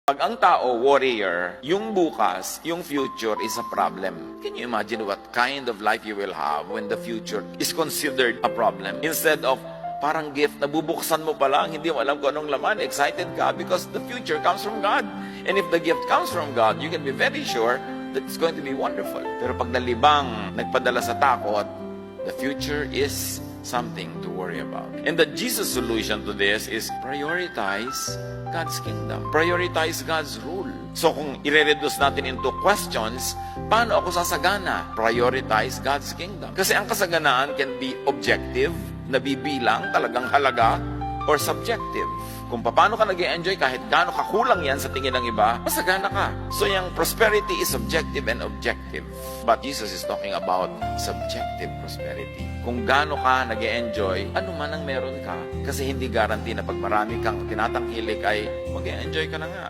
Pag ang tao, warrior, yung bukas, yung future is a problem. Can you imagine what kind of life you will have when the future is considered a problem? Instead of parang gift na bubuksan mo pa lang, hindi mo alam kung anong laman, excited ka because the future comes from God. And if the gift comes from God, you can be very sure that it's going to be wonderful. Pero pag nalibang, nagpadala sa takot, the future is something to worry about. And the Jesus solution to this is prioritize God's kingdom. Prioritize God's rule. So kung i-reduce natin into questions, paano ako sasagana? Prioritize God's kingdom. Kasi ang kasaganaan can be objective, nabibilang, talagang halaga, or subjective. Kung paano ka nag-enjoy kahit gaano kakulang yan sa tingin ng iba, masagana ka. So yung prosperity is subjective and objective. But Jesus is talking about subjective prosperity. Kung gaano ka nag-enjoy, ano man ang meron ka. Kasi hindi guarantee na pag marami kang tinatangkilik ay mag-enjoy ka na nga.